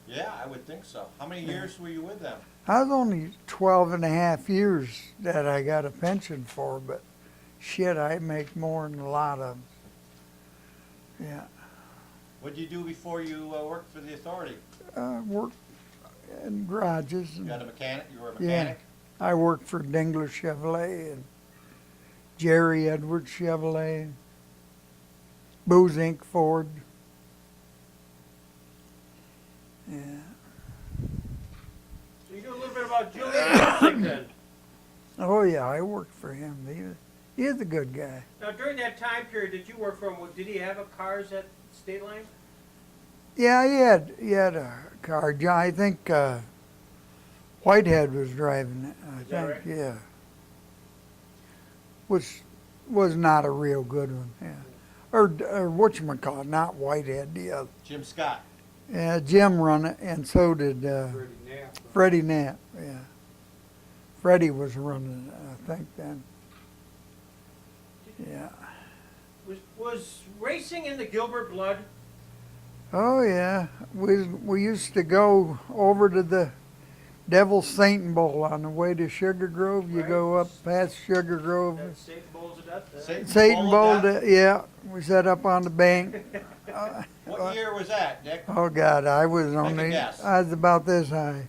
Yeah, I would think so. How many years were you with them? I was only 12 and a half years that I got a pension for, but shit, I make more than a lot of them. Yeah. What did you do before you worked for the authority? Worked in garages. You And, got a mechanic? You were a yeah, mechanic? I worked for Dingler Chevrolet and Jerry Edwards Chevrolet, Booz Inc. Ford. Yeah. So you know a little bit about Julian then. Oh yeah, I worked for him. He is a good guy. Now during that time period that you worked for him, did he have a cars at State Line? Yeah, he had a car. I think Whitehead was driving it. I Is that think, right? yeah. Which was not a real good one. Yeah. Or whatchamacallit, not Whitehead, the other. Jim Scott. Yeah, Jim run it, and so did Freddie Knapp. Freddie Knapp. Yeah. Freddie was running it, I think, then. Yeah. Was racing in the Gilbert blood? Oh yeah, we used to go over to the Devil's Saint Bowl on the way to Sugar Grove. You Right. go up past Sugar Grove. That's Satan Bowls of Death. Satan Bowl, Death? yeah, we set up on the bank. What year was that, Dick? Oh God, I was Take a only, guess. I was about this high.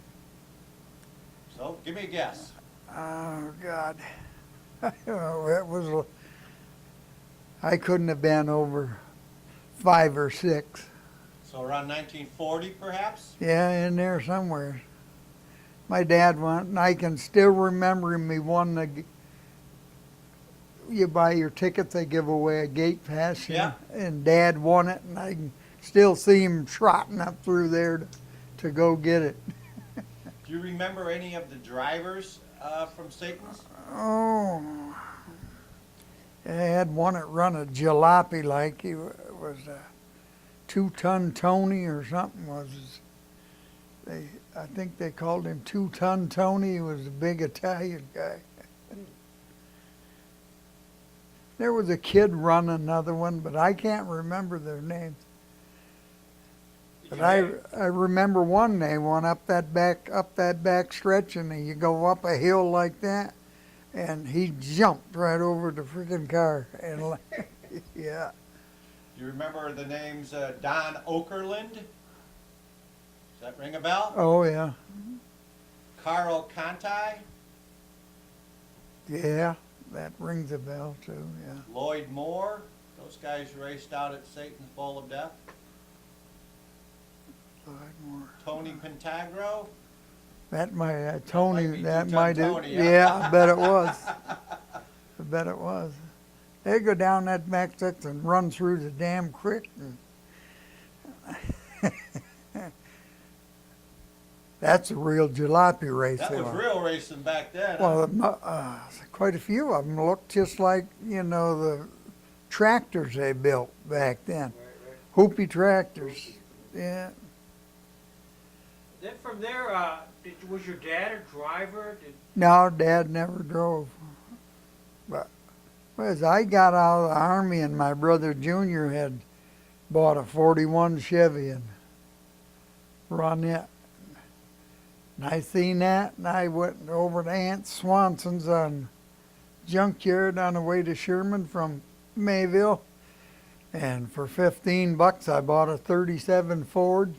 So, give me a guess. Oh God, oh, it was. I couldn't have been over 5 or 6. So around 1940, perhaps? Yeah, in there somewhere. My dad went, and I can still remember him. He won you buy your ticket, they give away a gate pass. Yeah. And Dad won it, and I can still see him trotting up through there to go get it. Do you remember any of the drivers from Satan's? Oh, I had one that run a jalopy like he was a 2-ton Tony or something was his, I think they called him 2-ton Tony. He was a big Italian guy. There was a kid running another one, but I can't remember their names. But I remember one day went up that back stretch, and you go up a hill like that, and he jumped right over the freaking car, and yeah. Do you remember the names Don Okerlund? Does that ring a bell? Oh yeah, Carl Conti? yeah, that rings a bell too. Yeah. Lloyd Moore? Those guys raced out at Satan's Bowl of Death. Tony Pentagro? That might might Tony. be That two-ton might have. Tony, Yeah, I bet it was. I bet it was. They go down that back section and run through the damn creek. That's a real jalopy race. That they was were. real racing back then. Well, quite a few of them looked just like, the tractors they built back then. Hoopy tractors. Yeah. Then from there, was your dad a driver? No, Dad never drove. But as I got out of the Army and my brother Junior had bought a 41 Chevy and run it. And I seen that, and I went over to Aunt Swanson's on Junkyard on the way to Sherman from Mayville. And for $15, I bought a 37 Ford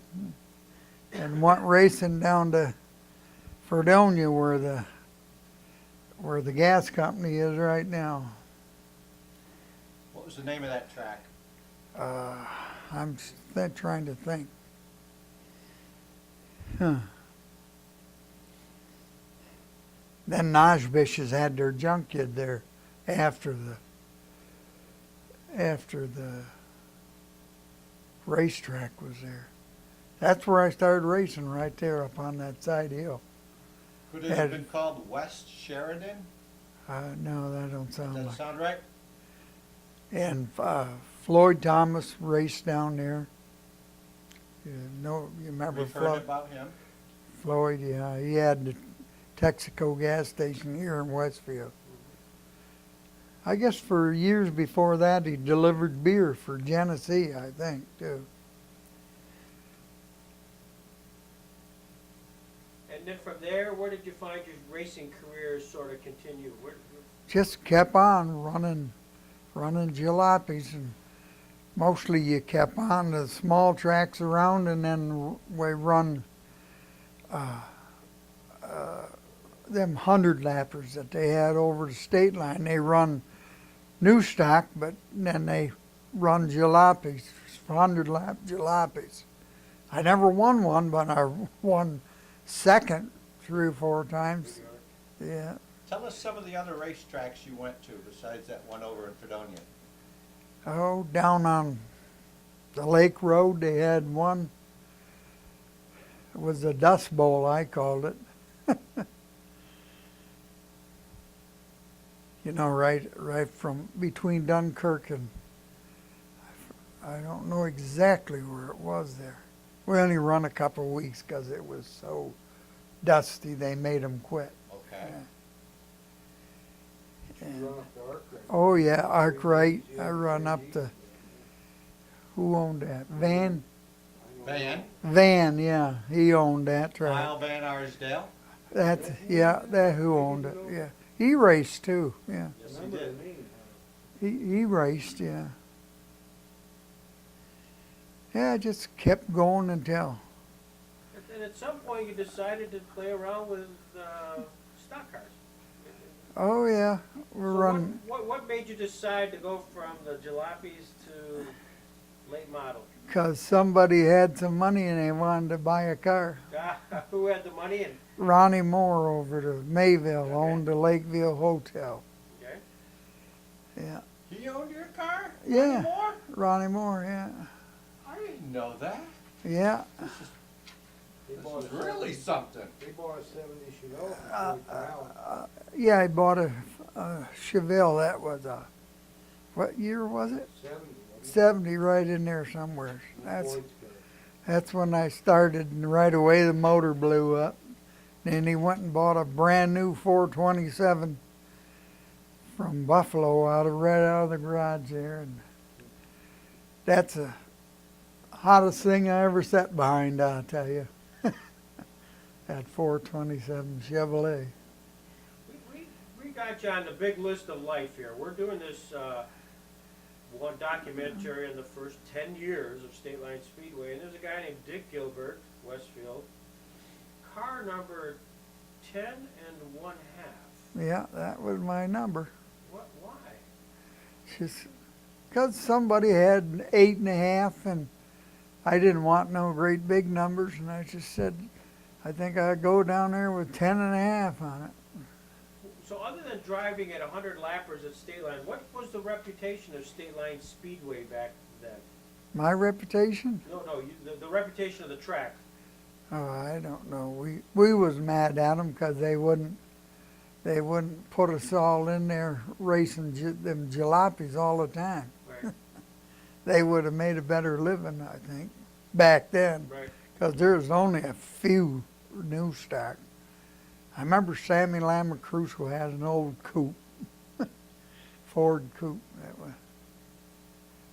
and went racing down to Fredonia where the gas company is right now. What was the name of that track? I'm trying to think. Huh. Then Najbish has had their junkyard there after the racetrack was there. That's where I started racing, right there up on that side hill. Could it have been called West Sheridan? No, that don't Does sound that like. sound right? And Floyd Thomas raced down there. You remember We've heard Floyd? about him. Floyd, yeah, he had the Texaco gas station here in Westfield. I guess for years before that, he delivered beer for Genesee, I think, too. And then from there, where did you find your racing career sort of continue? Just kept on running jalopies, and mostly you kept on the small tracks around, and then we run them 100-lappers that they had over the state line. They run new stock, but then they run jalopies, 100-lap jalopies. I never won one, but I won second 3 or 4 times. Yeah. Tell us some of the other racetracks you went to besides that one over in Fredonia. Oh, down on the Lake Road, they had one. It was a Dust Bowl, I called it. You know, right from between Dunkirk and, I don't know exactly where it was there. We only run a couple of weeks because it was so dusty, they made them quit. Okay. Yeah. You run up the arc right? Oh yeah, Arkwright. I run up the. Who owned that? Van. Van, yeah, he owned that track. Lyle Van Arsdale. That's that who owned it. Yeah, he raced too. Yeah, Yes, he Remember did. the name, he raced. Yeah. Yeah, I just kept going until. And at some point, you decided to play around with stock cars. Oh yeah, we're So running. what made you decide to go from the jalopies to late model? Because somebody had some money and they wanted to buy a car. Who had the money? And Ronnie Moore over to Mayville Okay. owned the Lakeville Hotel. okay. Yeah, He owned your car? Yeah. More? Ronnie Moore. Yeah, I didn't know that. yeah. They This bought is a really 70 something. They bought a 70 Chevelle from Floyd Canal. Yeah, I bought a Chevelle. That was a, what year was it? 70, wasn't it? 70, right in there somewhere. Floyd's car. That's when I started, and right away the motor blew up. Then he went and bought a brand new 427 from Buffalo right out of the garage there. And that's the hottest thing I ever sat behind, I'll tell you. That 427 Chevrolet. We got you on the big list of life here. We're doing this one documentary on the first 10 years of State Line Speedway, and there's a guy named Dick Gilbert, Westfield, car number 10 1/2. Yeah, that was my number. Why? Just because somebody had an 8.5, and I didn't want no great big numbers, and I just said, I think I'd go down there with 10.5 on it. So other than driving at 100 lappers at State Line, what was the reputation of State Line Speedway back then? My reputation? No, the reputation of the track. Oh, I don't know. We was mad at them because they wouldn't put us all in there racing them jalopies all the time. Right, They would have made a better living, I think, back then, right. because there was only a few new stock. I remember Sammy Lamacruso had an old coupe, Ford coupe. That was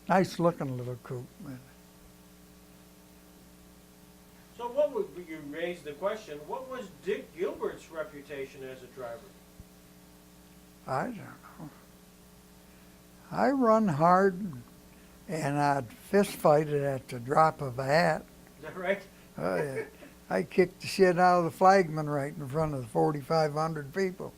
nice looking little coupe. So what would you raise the question? What was Dick Gilbert's reputation as a driver? I don't know. I run hard, and I'd fist fight it at the drop of a hat. Is that right? Oh yeah, I kicked the shit out of the flagman right in front of the 4,500 people.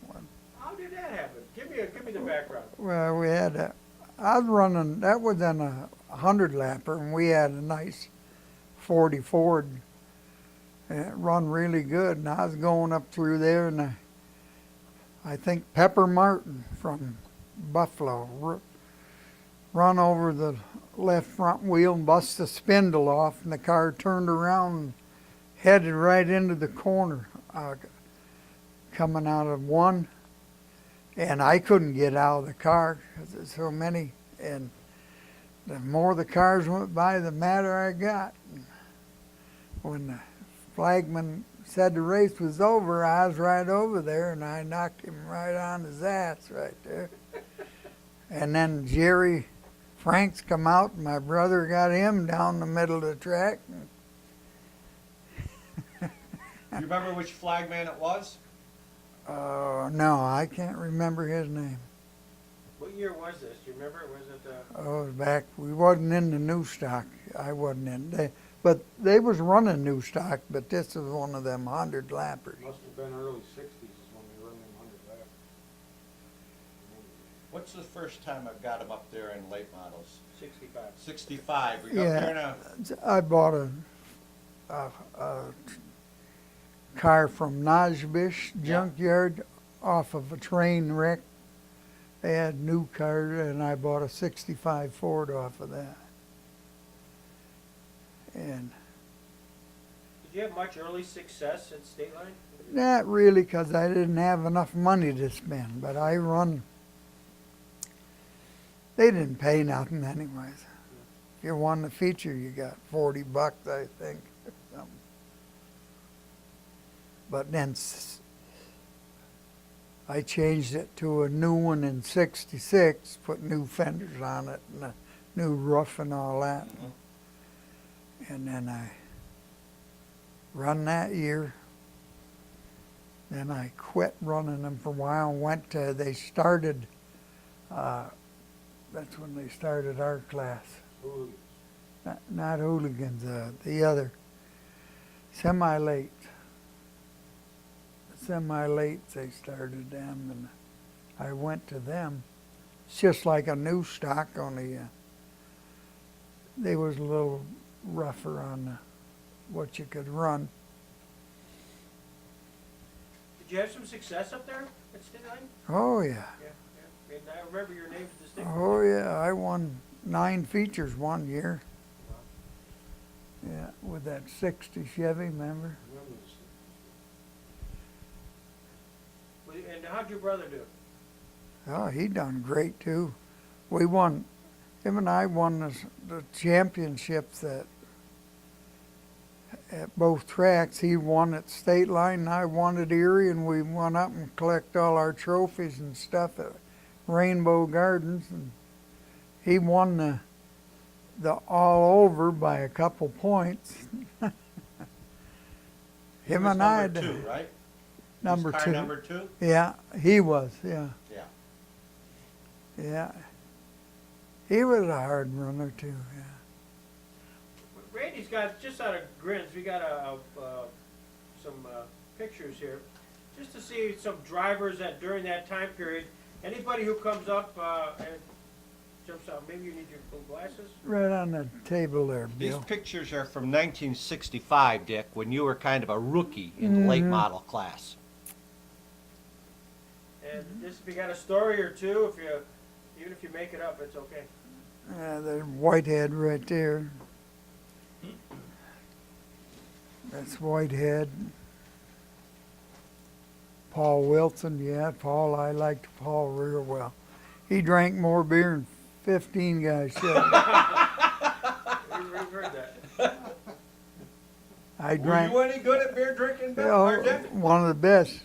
How did that happen? Give me the background. Well, we had I was running. That was in a 100-lapper, and we had a nice 40 Ford. And it run really good, and I was going up through there, and I think Pepper Martin from Buffalo run over the left front wheel and bust the spindle off, and the car turned around and headed right into the corner coming out of one, and I couldn't get out of the car because there's so many, and the more the cars went by, the madder I got. When the flagman said the race was over, I was right over there, and I knocked him right on his ass right there. And then Jerry Franks come out, and my brother got him down the middle of the track. you remember which flagman it was? No, I can't remember his name. What year was this? Do you remember? Was it, Oh, it was back, we wasn't in the new stock. I wasn't in. But they was running new stock, but this was one of them 100 lappers. Must have been early sixties is when they run them 100 lap. What's the first time I've got them up there in late models? 65? 65. We got there in a, I bought a car from Najbish junkyard off of a train wreck. They had new cars, and I bought a 65 Ford off of that. And Did you have much early success at State Line? not really, because I didn't have enough money to spend, but I run. They didn't pay nothing anyways. If you won the feature, you got $40, I think. Something. But then I changed it to a new one in '66, put new fenders on it and a new roof and all that. And then I run that year. Then I quit running them for a while and went to, they started, that's when they started our class. Hooligans. Not hooligans, the other, semi-late. Semi-late, they started them, and I went to them. It's just like a new stock, only they was a little rougher on what you could run. Did you have some success up there at State Line? Oh, yeah. Yeah. And I remember your name distinctly. Oh, yeah, I won 9 features one year. Yeah, with that 60 Chevy, remember? Remember this. And how'd your brother do? Oh, he done great too. We won, him and I won the championships at both tracks. He won at State Line and I won at Erie, and we went up and collect all our trophies and stuff at Rainbow Gardens. And he won the all over by a couple points. he Him was and I number did. 2, right? Number He's car 2. number 2? Yeah, he was, yeah. Yeah. Yeah. He was a hard runner too, yeah. Randy's got, just out of grins, we got some pictures here, just to see some drivers that during that time period. Anybody who comes up and jumps out, maybe you need your full glasses? Right on the table there, These Bill. pictures are from 1965, Dick, when you were kind of a rookie in the late model class. And just if you got a story or two, even if you make it up, it's okay. The Whitehead right there. That's Whitehead. Paul Wilson, yeah, Paul, I liked Paul real well. He drank more beer than 15 guys should. We've heard that. I Were drank, you any good at beer drinking, Bill? oh, Or Dick? one of the best.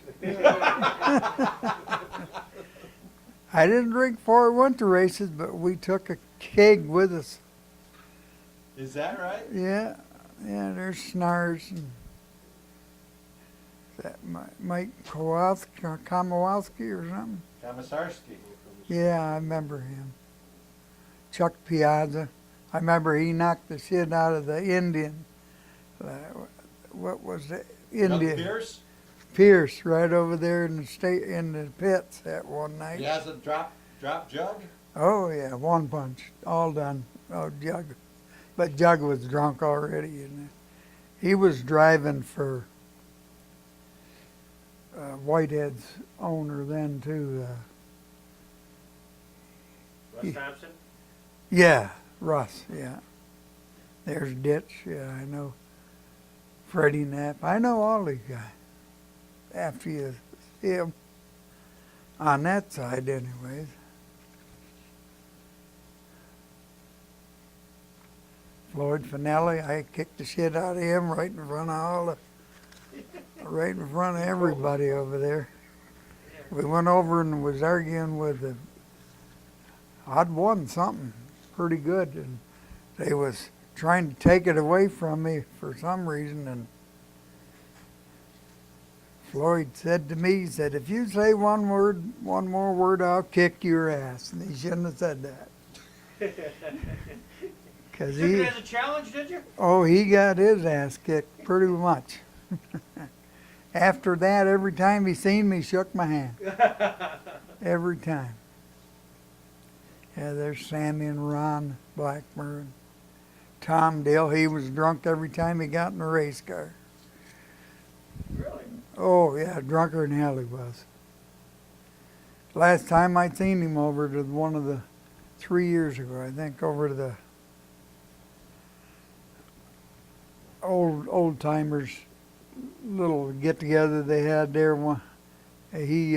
I didn't drink before I went to races, but we took a keg with us. Is that right? Yeah, there's Snars and that Mike Komowalski or something. Komisarski. Yeah, I remember him. Chuck Piazza. I remember he knocked the shit out of the Indian. What was the Young Indian? Pierce? Pierce, right over there in the pits that one night. He has a drop jug? Oh yeah, one punch, all done. Oh, Jug, but Jug was drunk already, and he was driving for Whitehead's owner then too. Russ Thompson? Yeah, Russ. Yeah, there's Ditch. Yeah, I know. Freddie Knapp. I know all these guys. After you see him on that side, anyways. Floyd Finelli, I kicked the shit out of him right in front of right in front of everybody over there. We went over and was arguing with the, I'd won something pretty good, and they was trying to take it away from me for some reason, and Floyd said to me, he said, if you say one more word, I'll kick your ass. And he shouldn't have said that. Cause Took it he, as a challenge, did you? oh, he got his ass kicked pretty much. After that, every time he seen me, shook my hand. Every time. Yeah, there's Sammy and Ron Blackburn. Tom Dale, he was drunk every time he got in a race car. Really? Oh, yeah, drunker than hell he was. Last time I seen him over to one of the 3 years ago, I think, over to the old timers little get together they had there. He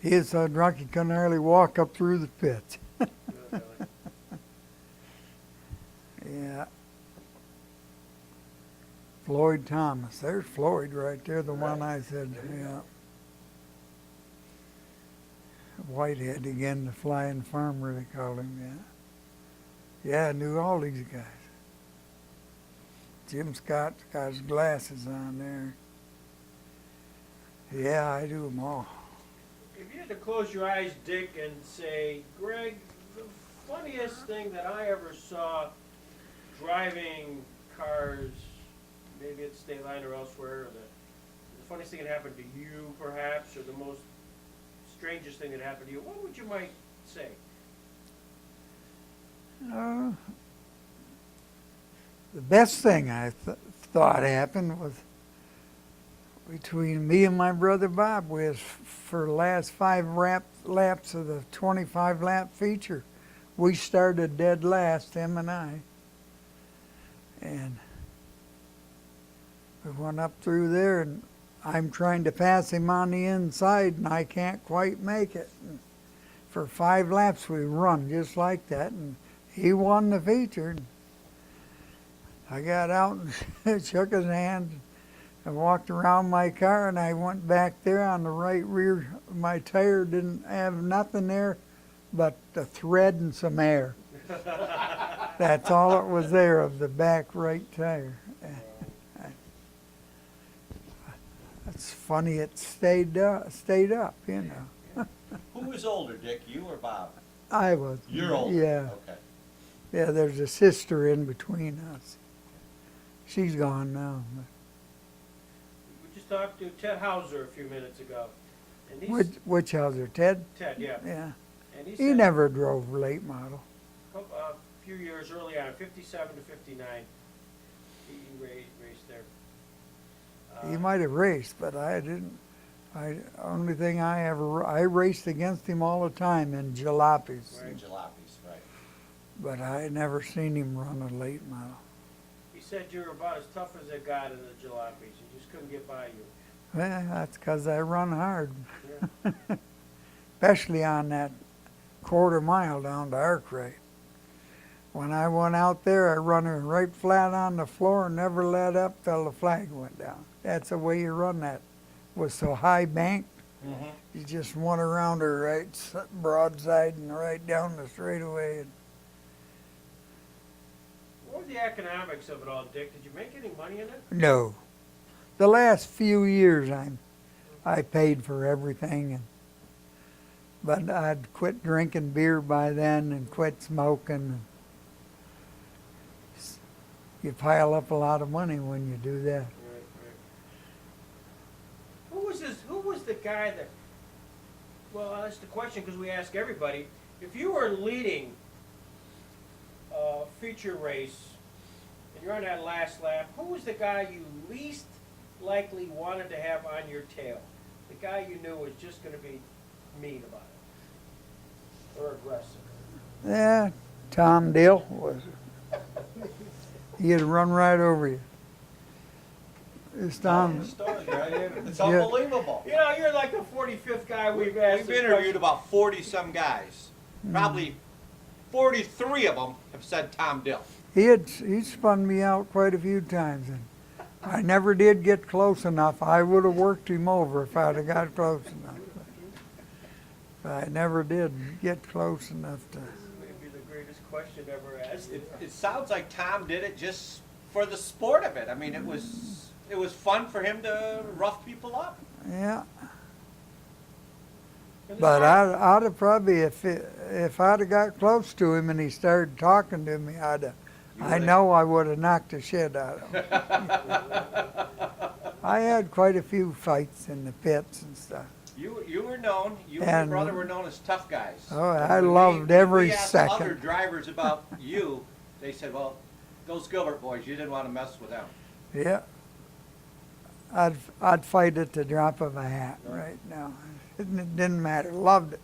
is so drunk he couldn't hardly walk up through the pits. Yeah. Floyd Thomas. There's Floyd right there, the one I said, yeah. Whitehead again, the flying farmer, they called him, yeah. Yeah, I knew all these guys. Jim Scott's got his glasses on there. Yeah, I do them all. If you had to close your eyes, Dick, and say, Greg, the funniest thing that I ever saw driving cars, maybe at State Line or elsewhere, or the funniest thing that happened to you, perhaps, or the most strangest thing that happened to you, what would you might say? The best thing I thought happened was between me and my brother Bob. Was for the last 5 laps of the 25-lap feature. We started dead last, him and I. And we went up through there, and I'm trying to pass him on the inside, and I can't quite make it. And for 5 laps, we run just like that, and he won the feature. I got out and shook his hand and walked around my car, and I went back there on the right rear. My tire didn't have nothing there but a thread and some air. That's all it was there of the back right tire. It's funny it stayed up, you know. Who was older, Dick, you or Bob? I was. You're older. Yeah. Okay. Yeah, there's a sister in between us. She's gone now. We just talked to Ted Hauser a few minutes ago. And Which Hauser? Ted? Ted, yeah. Yeah. And he He said never drove late model. a few years early on, 57 to 59, he raced there. He might have raced, but I didn't. Only thing I raced against him all the time in jalopies. Right. Jalopies, right. But I never seen him run a late model. He said you were about as tough as it got in the jalopies. You just couldn't get by you. Well, that's 'cause I run hard. Yeah. Especially on that 1/4 mile down to Arkwright. When I went out there, I run her right flat on the floor and never let up till the flag went down. That's the way you run that. It was so high banked, Mm-hmm. you just went around her right broadside and right down the straightaway. What were the economics of it all, Dick? Did you make any money in it? No. The last few years I paid for everything, but I'd quit drinking beer by then and quit smoking. You pile up a lot of money when you do that. Right. Who was the guy that, well, that's the question because we ask everybody. If you were leading a feature race and you're on that last lap, who was the guy you least likely wanted to have on your tail? The guy you knew was just going to be mean about it or aggressive. Yeah, Tom Dale was. He'd run right over you. It's Tom. Story, right? It's Yeah. unbelievable. You know, you're like the 45th guy we've asked. We've this interviewed question. about 40-some guys. Probably 43 of them have said Tom Dill. He spun me out quite a few times, and I never did get close enough. I would have worked him over if I'd have got close enough. But I never did get close enough to. Maybe the greatest question ever asked. It sounds like Tom did it just for the sport of it. I mean, it was it was fun for him to rough people up. Yeah. And But it's I'd have probably, if I'd have got close to him and he started talking to me, I would've- know I would have knocked the shit out of him. I had quite a few fights in the pits and stuff. You were known, you and And- your brother were known as tough guys. Oh, I When loved when every we asked other second. drivers about you, they said, well, those Gilbert boys, you didn't want to mess with them. Yeah. I'd fight at the drop of a hat right now. It didn't matter. Loved it.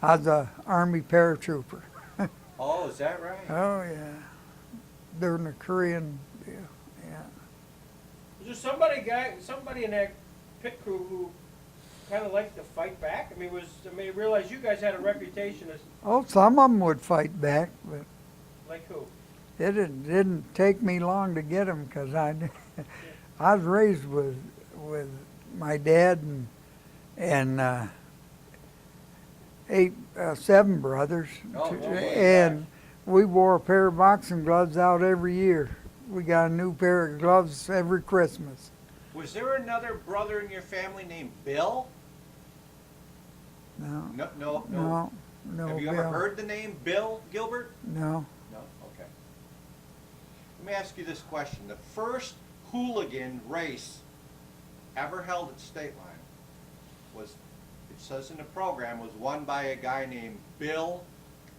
I was a Army paratrooper. Oh, is that right? Oh yeah. During the Korean deal. Yeah. Was there somebody in that pit crew who kind of liked to fight back? I mean, realize you guys had a reputation as, Oh, some of them would fight back, but like who? it didn't take me long to get them because I was raised with my dad and seven brothers, Oh, boy, and we wore a pair of boxing gloves out every year. We got a new pair of gloves every Christmas. Was there another brother in your family named Bill? No, No. no, Have you Bill. ever heard the name Bill Gilbert? No. No? Okay. Let me ask you this question. The first hooligan race ever held at State Line was, it says in the program, was won by a guy named Bill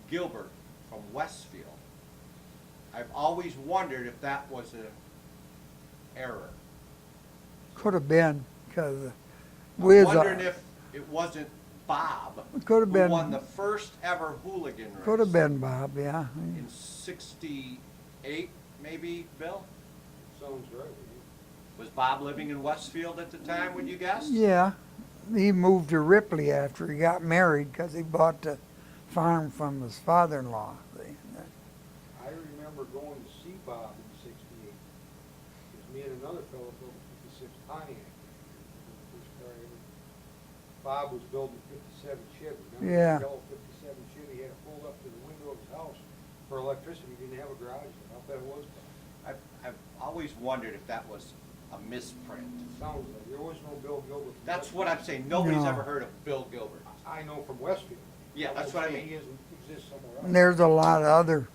Gilbert from Westfield. I've always wondered if that was an error. Could have been, because I'm we wondering if it wasn't Bob could have who been, won the first ever hooligan race. could have been Bob, yeah. In '68, maybe, Bill? Sounds right. Was Bob living in Westfield at the time, would you guess? Yeah, he moved to Ripley after he got married because he bought the farm from his father-in-law. I remember going to see Bob in '68. Because me and another fellow built a '56 Pontiac. The first car I ever. Bob was building a '57 Chevy. Remember Yeah. the yellow '57 Chevy? He had it pulled up to the window of his house for electricity. He didn't have a garage there. I'll bet it was Bob. I've always wondered if that was a misprint. Sounds like, there was no Bill Gilbert. from That's Westfield. what I'm saying, nobody's No. ever heard of Bill Gilbert. I know from Westfield. Yeah, I'm that's not what I saying mean. He doesn't exist somewhere else. And there's a lot of other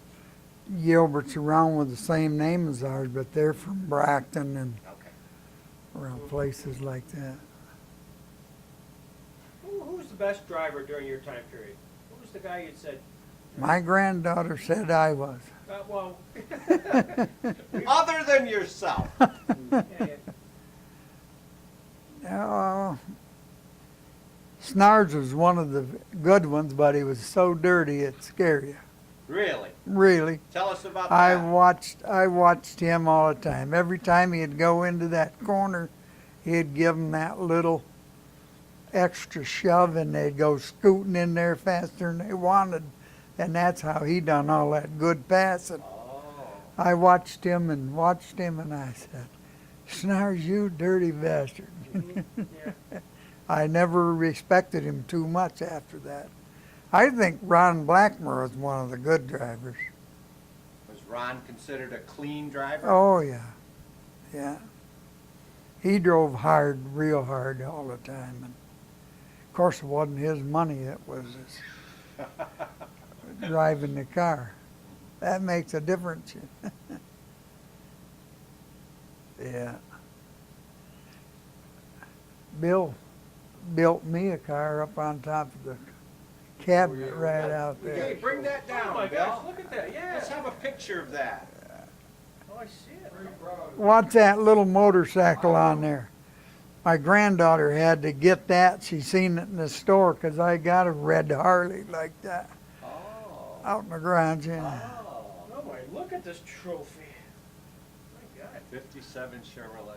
Gilberts around with the same name as ours, but they're from Bracton and Okay. around places like that. Who was the best driver during your time period? Who was the guy you'd said, My granddaughter said I was. well, Other than yourself. yeah. Oh, Snars was one of the good ones, but he was so dirty it scared you. Really? Really. Tell us about I that. watched him all the time. Every time he'd go into that corner, he'd give them that little extra shove and they'd go scooting in there faster than they wanted. And that's how he done all that good passing. Oh. I watched him and I said, Snars, you dirty bastard. Yeah. I never respected him too much after that. I think Ron Blackmer was one of the good drivers. Was Ron considered a clean driver? Oh, yeah. Yeah. He drove hard, real hard all the time. And of course, it wasn't his money, it was his driving the car. That makes a difference. Yeah. Bill built me a car up on top of the cabinet right out Hey, there. bring that Oh down, my Bill. gosh, look at that, Let's yeah. have a picture of that. Oh, I see it. Pretty proud of him. What's that little motorcycle on there? My granddaughter had to get that. She seen it in the store 'cause I got a red Harley like that Oh. out in the garage. Yeah. Oh. Oh my, look at this trophy. My God. 57 Chevrolet.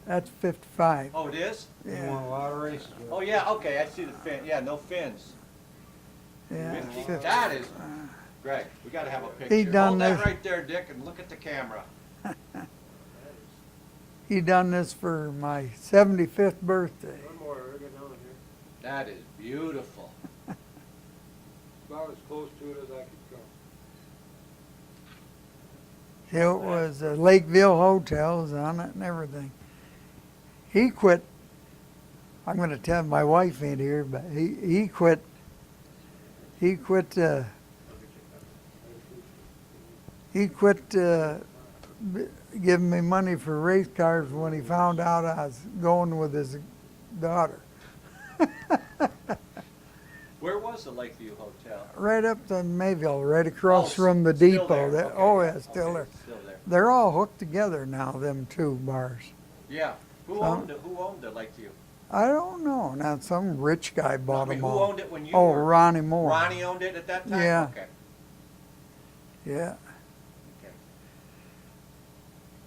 That's 55. Oh, it is? He Yeah. won a lot of races. with Oh, it. yeah, okay, I see the fin. Yeah, no fins. Yeah. 50. 50. That is, Greg, we gotta have a picture. He done Hold that this- right there, Dick, and look at the camera. He done this for my 75th birthday. One more, we're getting on here. That is beautiful. About as close to it as I could come. It was Lakeville Hotels on it and everything. He quit. I'm going to tell my wife ain't here, but he quit. He quit. He quit giving me money for race cars when he found out I was going with his daughter. Where was the Lakeview Hotel? Right up to Mayville, right across Oh, from the still depot. there. That, Okay, oh, yeah, yeah, still okay, there. Still there. They're all hooked together now, them two bars. Yeah. Who Some- owned the Lakeview? I don't know. Now, some rich guy bought I mean, them who all. owned it when you Oh, were? Ronnie Moore. Ronnie owned it at that time? Yeah. Okay. Yeah. Okay.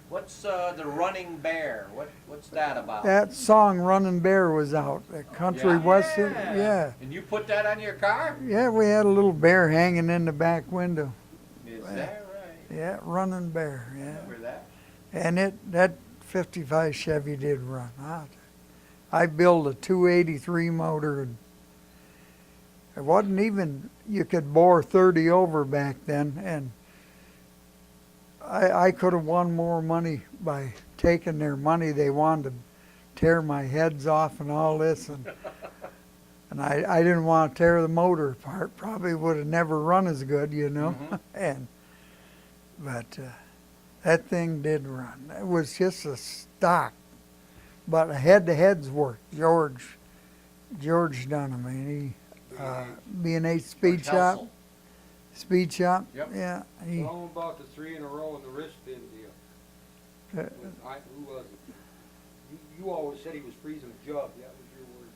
What's the Running Bear? What's that about? That song "Running Bear" was out. That country Yeah? western. Yeah. And you put that on your car? Yeah, we had a little bear hanging in the back window. Is Yeah. that right? Yeah, running bear. I Yeah. remember that. And that 55 Chevy did run. I built a 283 motor. And it wasn't even, you could bore 30 over back then. And I could have won more money by taking their money. They wanted to tear my heads off and all this. And I didn't want to tear the motor apart. Probably would have never run as good, you know. Mhm. But that thing did run. It was just a stock, but head-to-heads work. George done them. I mean, he B&H Speed George Shop. Helsel. Speed Shop. Yep. Yeah. He, Tell them about the 3 in a row and the wristband deal. uh, Who was it? You always said he was freezing a jug, that was your words.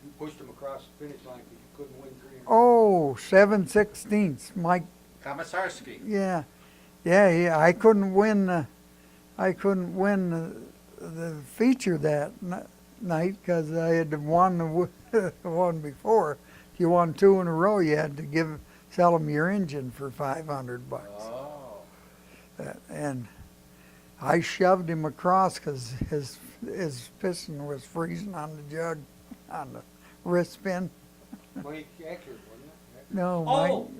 You pushed him across the finish line because you couldn't win 3 in a row. oh, 7/16. Mike. Komisarski. Yeah. Yeah. I couldn't win. The feature that night because I had won the one before. If you won 2 in a row, you had to sell them your engine for $500. Oh. And I shoved him across because his piston was freezing on the jug, on the wrist pin. Mike Eckert, wasn't it? No, Oh.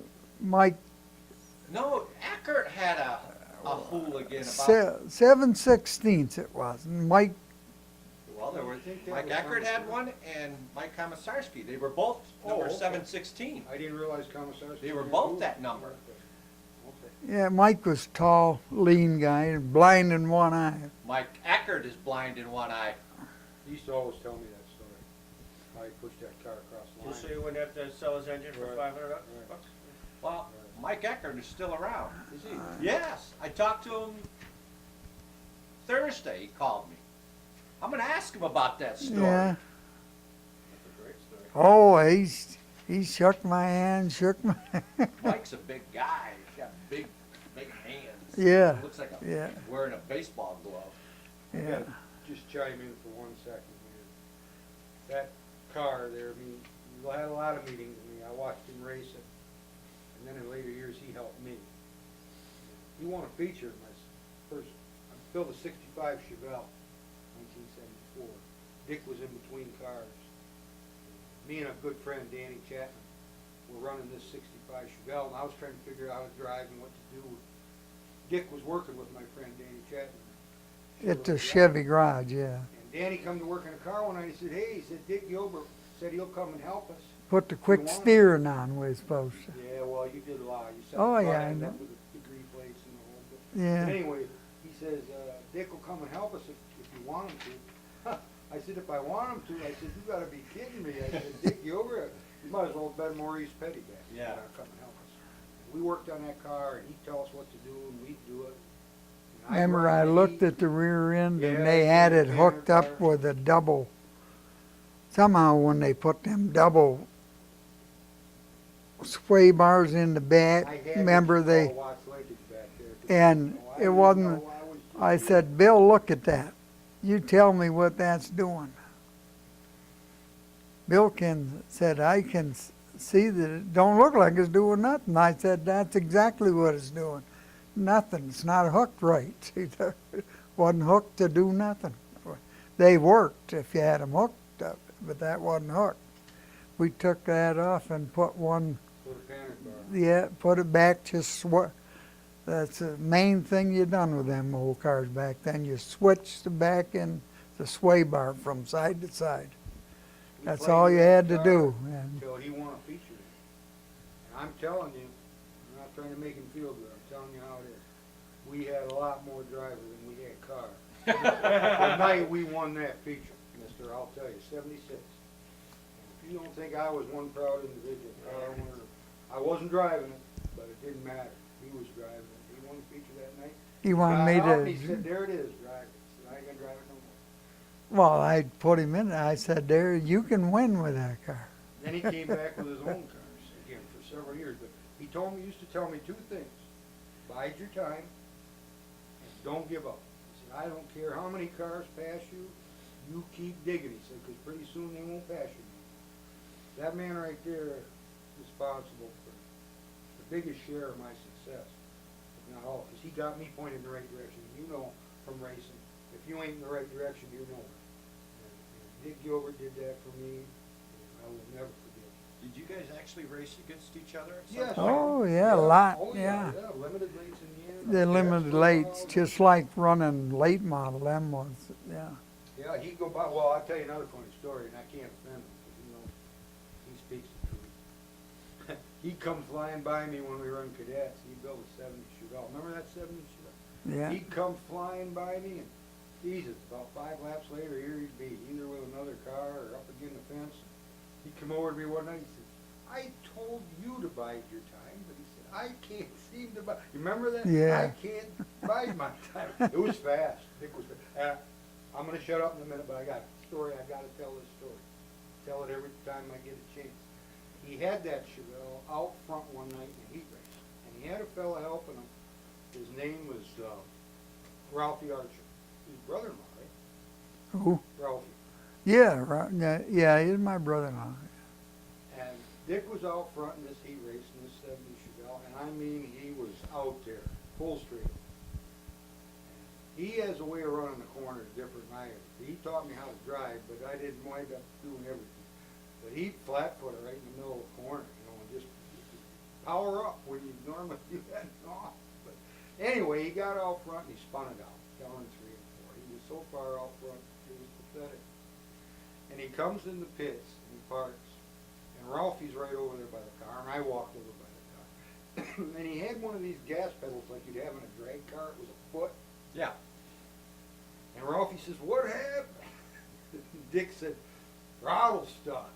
Mike No, Eckert had a hooligan about. 7/16 it was. And Mike, Well, there were, I think that Mike was Eckert had Komisarski. one, and Mike Komisarski. They were both number okay. 716. I didn't realize Commissar. They were both that number. Okay. yeah, Mike was tall, lean guy, blind in one eye. Mike Eckert is blind in one eye. He used to always tell me that story, how he pushed that car across the line. Just so you wouldn't have to sell his engine for Right. 500 Right. bucks? Well, Mike Eckert is still around. Is he? Yes, I talked to him Thursday. He called me. I'm going to ask him about that story. Yeah. That's a great story. Oh, he shook my hand, shook my. Mike's a big guy. He's got big hands. Yeah, He looks like yeah. he's wearing a baseball glove. I Yeah. gotta just chime in for 1 second here. That car there, I mean, we had a lot of meetings, I watched him race it, and then in later years, he helped me. He won a feature in my first, I built a 65 Chevelle, 1974. Dick was in between cars. Me and a good friend, Danny Chapman, were running this 65 Chevelle, and I was trying to figure out how to drive and what to do. Dick was working with my friend Danny Chapman. At the Chevy garage, yeah. And Danny come to work in a car one night, he said, hey, he said, Dick Gilbert said he'll come and help us. Put the quick want it? steering on, we're supposed to. Yeah, well, you did a lot. You set Oh, the yeah, front I end know. up with the degree plates and the whole bit. Yeah. But anyway, he says, Dick will come and help us if you want him to. I said, if I want him to, I said, you gotta be kidding me. I said, Dick Gilbert, you might as well have been Maurice Petty back. Yeah. Come and help us. We worked on that car, and he'd tell us what to do, and we'd do it. And I'd Remember, run I the looked heat. at the rear end Yeah, and they had it yeah, hooked car. up with a double. Somehow, when they put them double sway bars in the back, I had remember what you they, call Watts linkage back there. and No, I it didn't wasn't, know. I was just- I said, Bill, look at that. You tell me what that's doing. Bill said, I can see that it don't look like it's doing nothing. I said, that's exactly what it's doing. Nothing. It's not hooked right. See, it wasn't hooked to do nothing. They worked if you had them hooked up, but that wasn't hooked. We took that off and put one, Put a panic bar. yeah, put it back just That's the main thing you done with them old cars back then. You switched the back and the sway bar from side to side. We That's played all with you that had to car do. And Until he won a feature. And I'm telling you, I'm not trying to make him feel good, I'm telling you how it is. We had a lot more driver than we had car. The night we won that feature, mister, I'll tell you, 76. And if you don't think I was one proud individual, car owner, I wasn't driving it, but it didn't matter. He was driving it. He won the feature that night. he wanted me Got out and He to, said, there it is, drive it. I said, I ain't gonna drive it no more. well, I put him in it. I said, there, you can win with that car. Then he came back with his own cars again for several years. But he used to tell me two things: bide your time and don't give up. He said, I don't care how many cars pass you, you keep digging. He said, because pretty soon they won't pass you. That man right there is responsible for the biggest share of my success, if not all, because he got me pointed in the right direction. You know from racing, if you ain't in the right direction, you're nowhere. And Dick Gilbert did that for me. I will never forget. Did you guys actually race against each other? at some Yes. point? Oh, yeah, a lot, Oh, yeah. Limited lates in the end. The limited lates, just like running late model, them was, yeah. Yeah, he'd go by, well, I'll tell you another funny story, and I can't offend him, because he knows, he speaks the truth. He'd come flying by me when we run cadets. He built a 70 Chevelle. Remember that 70 Chevelle? Yeah. He'd come flying by me, and Jesus, about 5 laps later, here he'd be, either with another car or up against the fence. He'd come over to me one night and said, I told you to bide your time, but he said, I can't seem to bide. You remember that? Yeah. I can't bide my time. It was fast. Dick was fast. I'm gonna shut up in a minute, but I got a story. I gotta tell this story. Tell it every time I get a chance. He had that Chevelle out front one night in a heat race, and he had a fella helping him. His name was Ralphie Archer. His brother-in-law, right? Who? Ralphie. Yeah, right, yeah, he's my brother-in-law. And Dick was out front in this heat race in this 70 Chevelle, and I mean, he was out there, full straight. He has a way of running the corners different than I have. He taught me how to drive, but I didn't wind up doing everything. But he'd flat-foot it right in the middle of the corner, you know, and just power up when you normally do that off. But anyway, he got out front and he spun it out, down in 3 and 4. He was so far out front, it was pathetic. And he comes in the pits and he parks. And Ralphie's right over there by the car, and I walked over by the car. And he had one of these gas pedals like you'd have in a drag car. It was a foot. Yeah. And Ralphie says, what happened? Dick said, throttle stuck.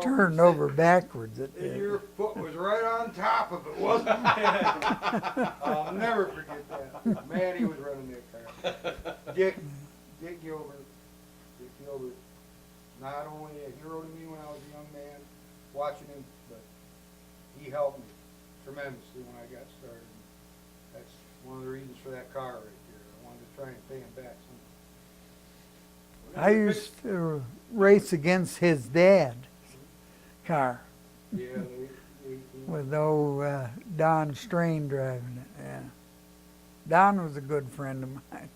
Turned over backwards. It And did. your foot was right on top of it, wasn't it? I'll never forget that. Man, he was running that car. Dick Gilbert, not only a hero to me when I was a young man, watching him, but he helped me tremendously when I got started. That's one of the reasons for that car right there. I wanted to try and pay him back somehow. I used to race against his dad's car Yeah, with old Don Strain driving it, yeah. Don was a good friend of mine.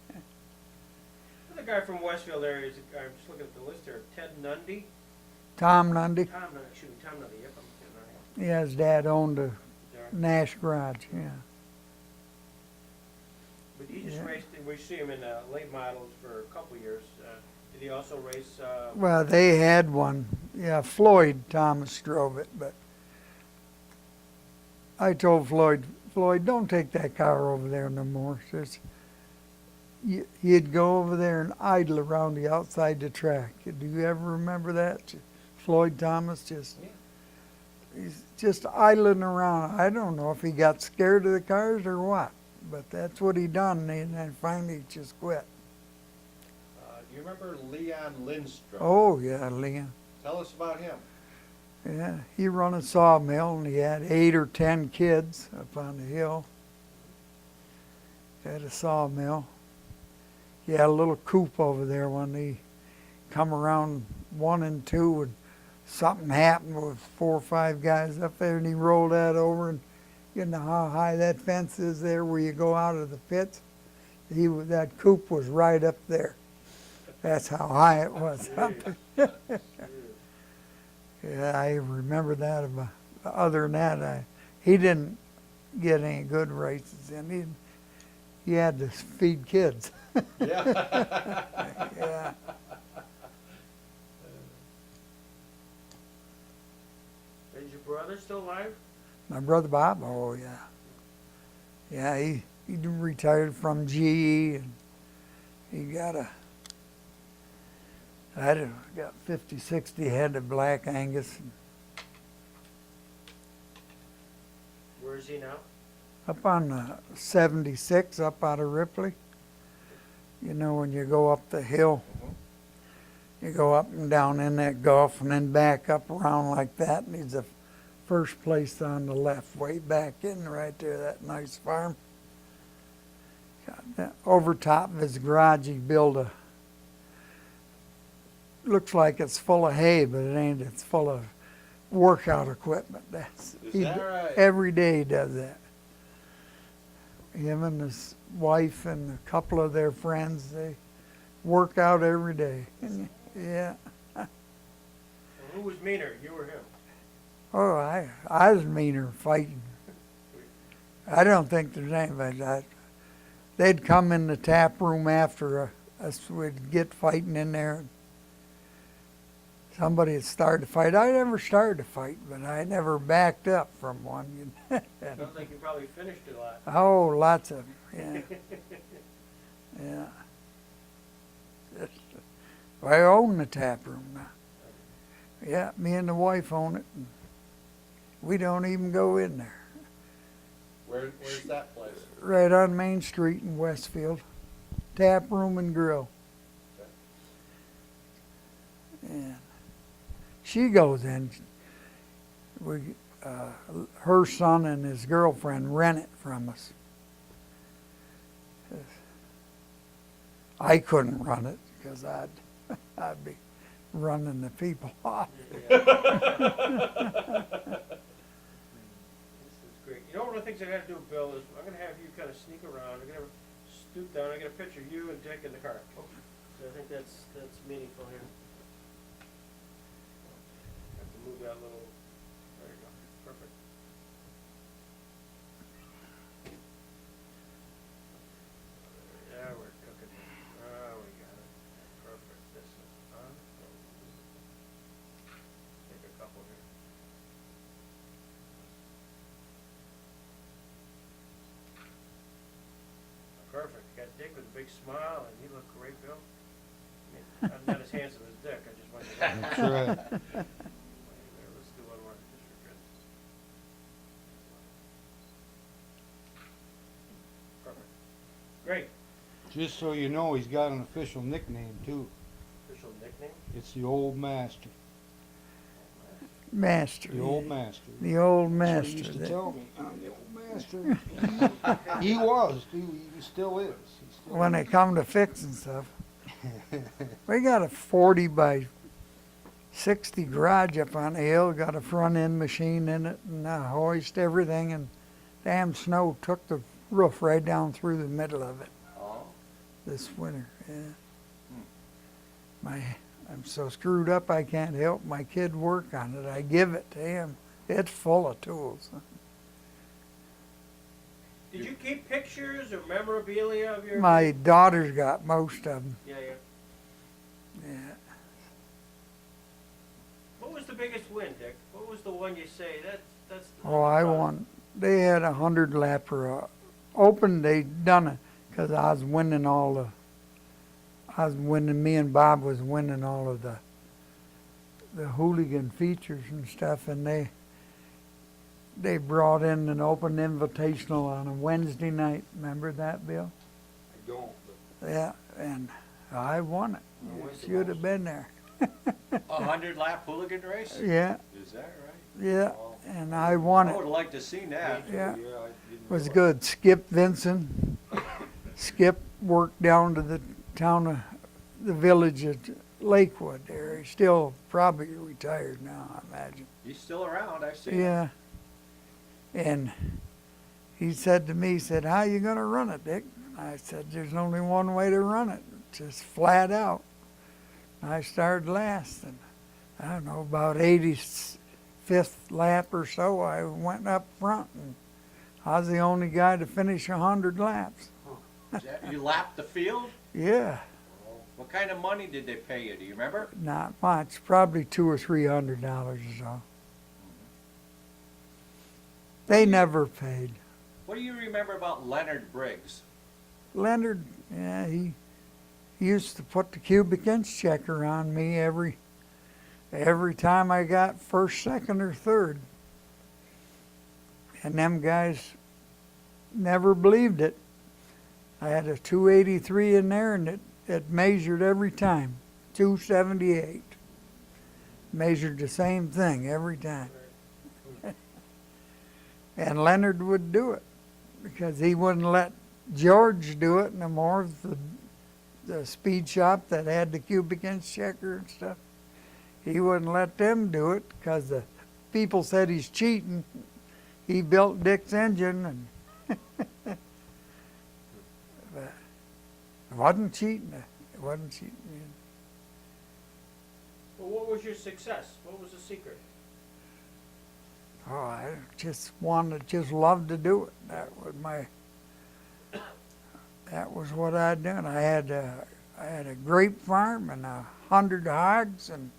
The guy from Westfield area, I'm just looking at the list here, Ted Nundy? Tom Lundy, Tom Nundy, yep, I'm getting yeah, his dad owned a right. There. Nash garage, yeah. But he just Yeah. raced, we see him in late models for a couple years. Did he also race, Well, they had one. Yeah, Floyd Thomas drove it, but I told Floyd, don't take that car over there no more. Says, he'd go over there and idle around the outside the track. Do you ever remember that? Floyd Thomas he's just idling around. I don't know if he got scared of the cars or what, but that's what he done, and then finally just quit. Do you remember Leon Lindstrom? Oh, yeah, Leon. Tell us about him. Yeah, he run a sawmill and he had 8 or 10 kids up on the hill. Had a sawmill. He had a little coop over there when he come around 1 and 2 and something happened with 4 or 5 guys up there and he rolled that over, and you know how high that fence is there where you go out of the pits? That coop was right up there. That's how high it was up there. Yeah, I remember that. Other than that, he didn't get any good races in. He had to feed kids. Yeah. Yeah. Is your brother still alive? My brother Bob, oh yeah. Yeah, he retired from GE and he got got 50, 60 head of black Angus. Where is he now? Up on 76, up out of Ripley. You know, when you go up the hill, you go up and down in that gulf and then back up around like that. And he's the first place on the left, way back in right there, that nice farm. Over top of his garage, he built looks like it's full of hay, but it ain't. It's full of workout equipment. Is that right? Every day he does that. Him and his wife and a couple of their friends, they work out every day. Yeah. Well, who was meaner, you or him? Oh, I was meaner fighting. I don't think there's anybody. They'd come in the tap room after us. We'd get fighting in there. Somebody had started a fight. I never started a fight, but I never backed up from one. Sounds like you probably finished a lot. Oh, lots of them. Yeah. Yeah. I own the tap room now. Yeah, me and the wife own it. And we don't even go in there. Where's that place? Right on Main Street in Westfield. Tap room and grill. And she goes in. Her son and his girlfriend rent it from us. I couldn't run it because I'd be running the people off. This is great. You know, one of the things I got to do, Bill, is I'm going to have you kind of sneak around. I'm going to stoop down. I get a picture of you and Dick in the car. So I think that's meaningful here. Have to move that little. There you go. Perfect. Yeah, we're cooking. Oh, we got it. Perfect. This is on. Take a couple here. Perfect. Got Dick with a big smile, and you look great, Bill. I mean, I'm not as handsome as Dick. I just want to. That's right. Let's do one more. Just for good. Perfect. Great. Just so you know, he's got an official nickname too. Official nickname? It's the Old Master. Master. The Old Master. The old That's what he master. used to tell me. I'm the Old Master. He was. He still is. He still When is. they come to fixing stuff. We got a 40 by 60 garage up on the hill, got a front end machine in it and hoist everything, and damn snow took the roof right down through the middle of it Oh. this winter. Yeah. I'm so screwed up I can't help my kid work on it. I give it to him. It's full of tools. Did you keep pictures or memorabilia of your? My daughter's got most of them. Yeah. Yeah. What was the biggest win, Dick? What was the one you say that's? The Oh, I proud- won. They had 100 lapper open. They done it because I was winning all the. Me and Bob was winning all of the hooligan features and stuff, and they brought in an open invitational on a Wednesday night. Remember that, Bill? I don't. Yeah, and I won it. I went to Should have most. been there. 100-lap hooligan race? Yeah, Is that right? yeah, Oh. and I won I would it. have liked to seen that. Yeah. I didn't Was realize. good. Skip Vinson. Skip worked down to the town of the village of Lakewood there. He's still probably retired now, I imagine. He's still around, I see him. Yeah. And he said to me, he said, how you going to run it, Dick? I said, there's only one way to run it, just flat out. I started last, and I don't know, about 85th lap or so, I went up front, and I was the only guy to finish 100 laps. You lapped the field? Yeah, What kind of money did they pay you? Do you remember? not much, probably $200 or $300 or so. They never paid. What do you remember about Leonard Briggs? Leonard, yeah, he used to put the cubic inch checker on me every time I got first, second, or third. And them guys never believed it. I had a 283 in there, and it measured every time, 278. Measured the same thing every time. And Leonard would do it because he wouldn't let George do it no more. The speed shop that had the cubic inch checker and stuff, he wouldn't let them do it because the people said he's cheating. He built Dick's engine, and but it wasn't cheating. It wasn't cheating. Well, what was your success? What was the secret? Oh, I just loved to do it. That was what I'd done. I had a grape farm and 100 hogs, and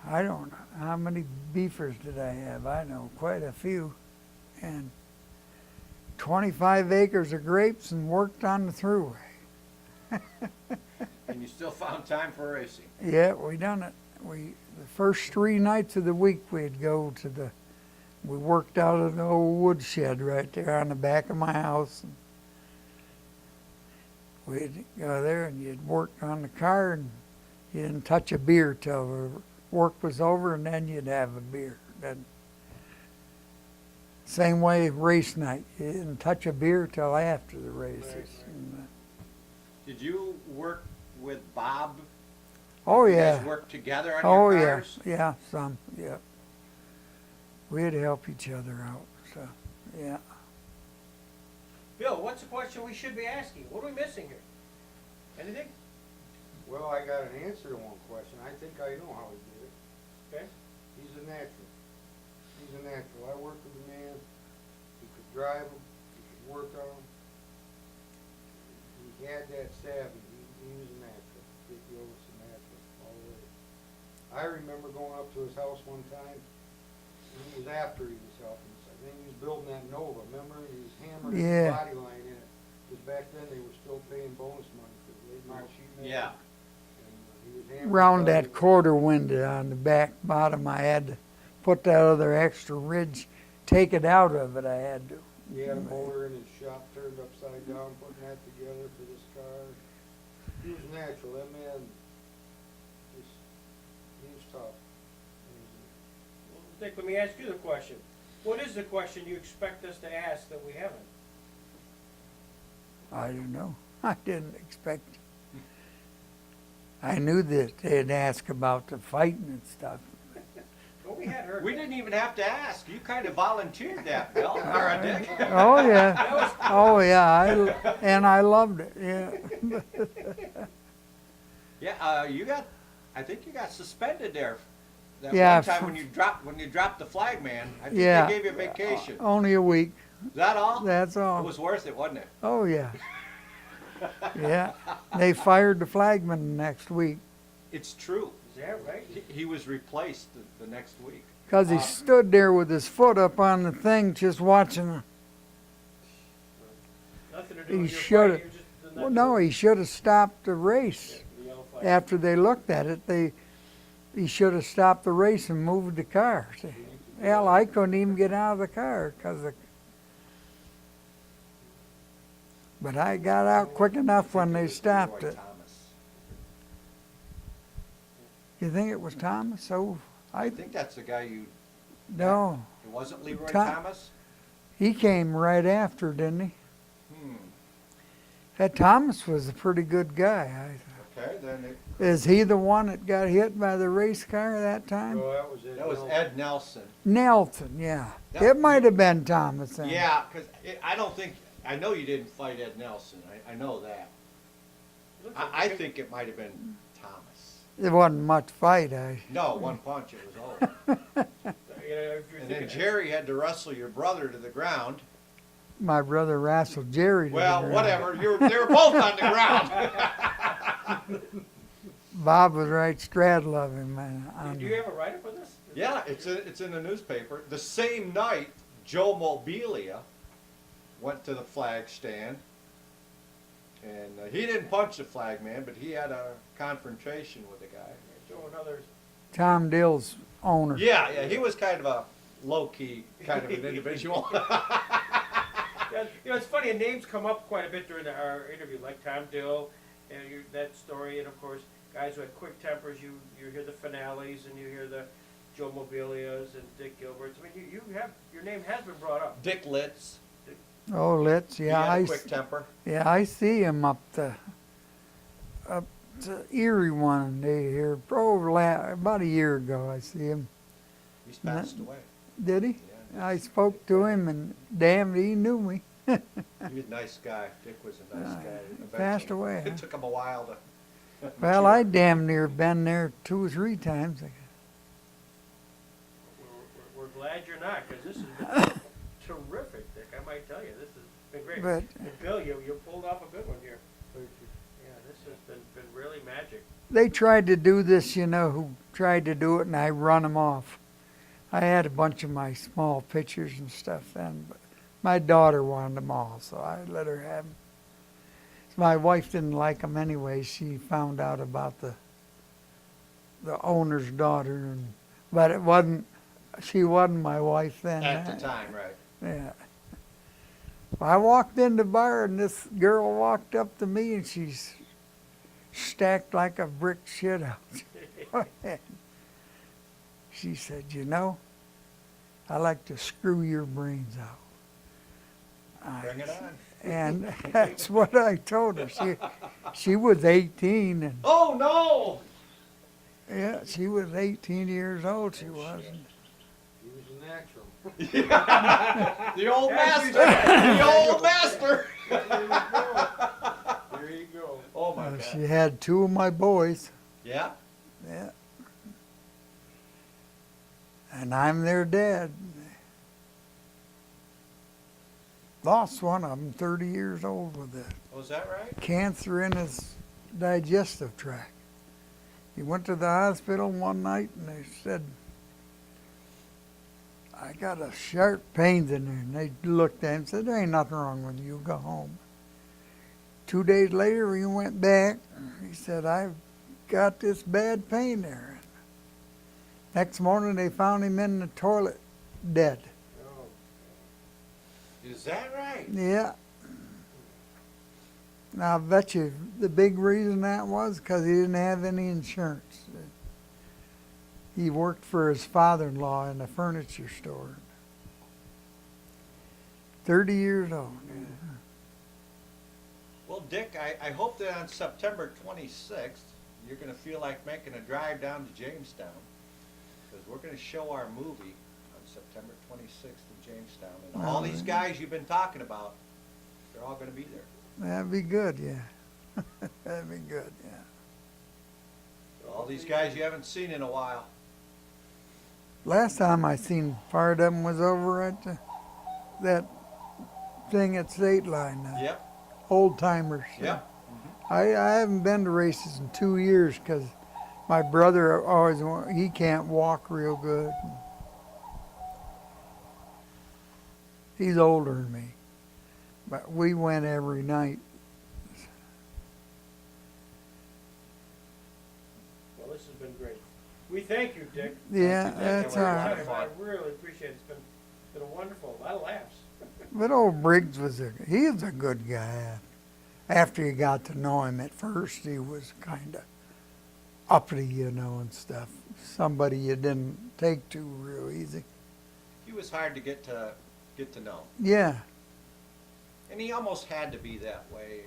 I don't know how many beefers did I have. I know quite a few, and 25 acres of grapes, and worked on the thruway. And you still found time for racing? Yeah, we done it. The first 3 nights of the week we'd go to we worked out of the old woodshed right there on the back of my house. And we'd go there and you'd work on the car, and you didn't touch a beer till the work was over, and then you'd have a beer. Then, same way race night. You didn't touch a beer till after the races. Right. And, Did you work with Bob? oh You yeah. guys work together on Oh your yeah. cars? Yeah, some. Yeah. We'd help each other out. So, yeah. Bill, what's the question we should be asking? What are we missing here? Anything? Well, I got an answer to one question. I think I know how he did it. Okay. He's a natural. He's a natural. I worked with a man who could drive him, he could work on him. He had that savvy. He was a natural. Dick Gilbert was a natural all the way. I remember going up to his house one time. It was after he was helping us. I think he was building that Nova. Remember? He was hammering Yeah. the body line in it. Because back then they were still paying bonus money for late model sheet metal. Yeah. And he was hammering Round the body that quarter window on the back bottom, I had to put that other extra ridge, take it out of it. I had to. He had a motor in his shop turned upside down, putting that together for this car. He was natural. That man, he was tough. Well, Dick, let me ask you the question. What is the question you expect us to ask that we haven't? I don't know. I didn't expect. I knew that they'd ask about the fighting and stuff. Well, we had heard. We didn't even have to ask. You kind of volunteered that, Bill. Or Dick. Oh yeah. Oh yeah. And I loved it. Yeah. Yeah, I think you got suspended there. That Yeah, one time for- when you dropped the flag man. I think Yeah. they gave you a vacation. Only a week. Is that all? That's It all. was worth it, wasn't it? Oh yeah. Yeah. They fired the flagman the next week It's true. Is that right? He was replaced the next week. because he stood there with his foot up on the thing, just watching. Nothing to do He with your should've- fight, you're just the Well, next no, one. he should have stopped the race. The yellow flag. After they looked at it, he should have stopped the race and moved the car. Hell, I couldn't even get out of the car but I got out quick enough when they stopped Leroy it. Thomas. You think it was Thomas? Oh, I think that's the guy you. no. It wasn't Leroy Tom- Thomas. He came right after, didn't he? Hmm. That Thomas was a pretty good guy. Okay, then Is he the one that got hit by the race car that time? Well, that was it. that was Ed Nelson. Nelson, yeah. That- It might have been Thomas then. Yeah, because I know you didn't fight Ed Nelson. I know that. It looks like I you- think it might have been Thomas. There wasn't much fight. No, one punch, it was over. You You know, if you're And then thinking, Jerry had to wrestle your brother to the ground. My brother wrestled Jerry. to the Well, ground. whatever, they were both on the ground. Bob was right straddle of him, man. do you have a write-up of this? Yeah, it's in the newspaper. The same night, Joe Mobilia went to the flag stand, and he didn't punch the flag man, but he had a confrontation with the guy. Joe and others. Tom Dill's owner. Yeah, he was kind of a low-key kind of an individual. Yeah, you know, it's funny, and names come up quite a bit during our interview, like Tom Dill, and that story, and of course, guys who had quick tempers, you hear the finales, and you hear the Joe Mobilias and Dick Gilberts. I mean, you have, your name has been brought up. Dick Litz, Oh, let's, he yeah, had I, a quick temper. yeah, I see him up to Erie one day here, about a year ago. I see him. He's passed away. Did he? Yeah. I spoke to him, and damn, he knew me. He was a nice guy. Dick was a nice guy. Passed Eventually, away, huh? It took him a while to. Well, mature. I damn near been there 2 or 3 times. We're glad you're not, because this has been terrific, Dick. I might tell you, this has been great. But And Bill, you pulled off a good one here. Yeah, this has been really magic. they tried to do this, who tried to do it, and I run them off. I had a bunch of my small pictures and stuff then, but my daughter wanted them all, so I let her have them. My wife didn't like them anyway. She found out about the owner's daughter, but she wasn't my wife then. At the time, right. Yeah. I walked in the bar, and this girl walked up to me, and she's stacked like a brick shit house. She said, I like to screw your brains out. Bring it on. And that's what I told her. She was 18, and Oh no! yeah, she was 18 years old. She was. He was a natural. The old As you master. The old master. There you go. Oh my She God. had 2 of my boys. Yeah. Yeah. And I'm their dad. Lost one of them, 30 years old, with Was that right? cancer in his digestive tract. He went to the hospital one night, and they said, I got a sharp pains in there. And they looked at him and said, there ain't nothing wrong with you. Go home. 2 days later, he went back. He said, I've got this bad pain there. Next morning, they found him in the toilet, dead. Oh, Is that right? Yeah. Now, I bet you the big reason that was because he didn't have any insurance. He worked for his father-in-law in a furniture store. 30 years old. Well, Dick, I hope that on September 26th, you're going to feel like making a drive down to Jamestown, because we're going to show our movie on September 26th in Jamestown. And all these guys you've been talking about, they're all going to be there. That'd be good, yeah. That'd be good, yeah. All these guys you haven't seen in a while. Last time I seen part of them was over at that thing at State Line, Yep, Old Timers. yep. I haven't been to races in 2 years because my brother always, he can't walk real good. He's older than me, but we went every night. Well, this has been great. We thank you, Dick. Yeah, Thank you, Dick. that's It all was a lot right. of I fun. really appreciate it. It's been a wonderful, a lot of laughs. But old Briggs he was a good guy. After you got to know him at first, he was kind of uppity, and stuff. Somebody you didn't take to real easy. He was hard to get to know. Yeah. And he almost had to be that way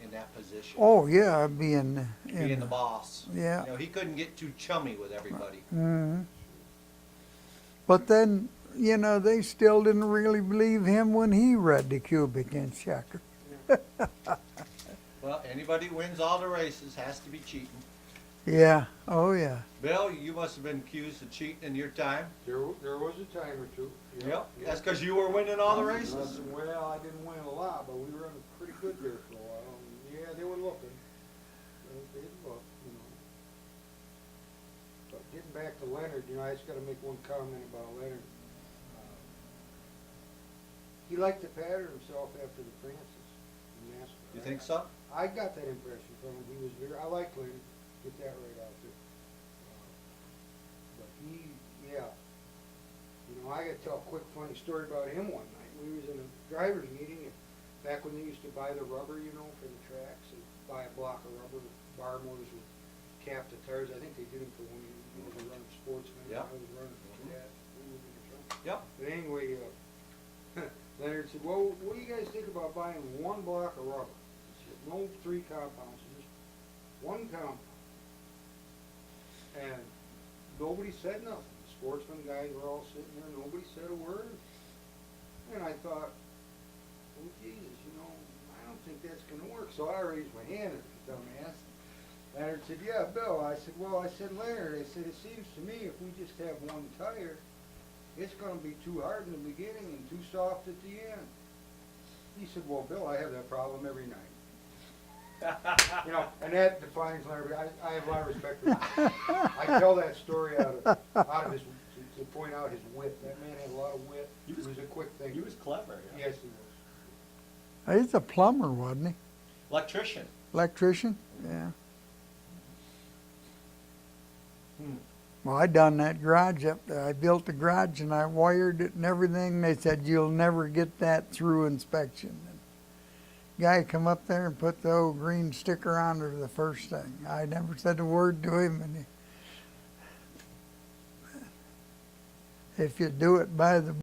in that position. Oh, yeah, being Being the boss. Yeah. You know, he couldn't get too chummy with everybody. Hmm. But then, they still didn't really believe him when he read the cubic inch checker. Well, anybody who wins all the races has to be cheating. Yeah, oh yeah. Bill, you must have been accused of cheating in your time. There was a time or two. That's because you were winning all the races. Well, I didn't win a lot, but we were running pretty good there for a while. And yeah, they were looking. They'd look, you know. But getting back to Leonard, you know, I just gotta make one comment about Leonard. He liked to pattern himself after the Francis in NASCAR. You think so? I got that impression from him. He was very, I like Leonard. Get that right out there. But he, yeah. You know, I gotta tell a quick funny story about him one night. We was in a driver's meeting, and back when they used to buy the rubber, you know, for the tracks, and buy a block of rubber, bar motors with capped tires. I think they did them for when you was running sportsman. Yeah. I was running for that. Yep. But anyway, Leonard said, well, what do you guys think about buying one block of rubber? He said, no 3 compounds, just one compound. And nobody said nothing. The sportsman guys were all sitting there, nobody said a word. And I thought, oh Jesus, you know, I don't think that's gonna work. So I raised my hand at the dumbass. Leonard said, yeah, Bill. I said, well, Leonard, I said, it seems to me if we just have one tire, it's gonna be too hard in the beginning and too soft at the end. He said, well, Bill, I have that problem every night. You know, and that defines Larry. I have a lot of respect for him. I tell that story out of his, to point out his wit. That man had a lot of wit. He was a quick thinker. He was clever. Yes, he was. He's a plumber, wasn't he? Electrician. Electrician? Yeah. Hmm. Well, I done that garage up there. I built the garage and I wired it and everything. They said, you'll never get that through inspection. And guy come up there and put the old green sticker on there the first thing. I never said a word to him. And if you do it by the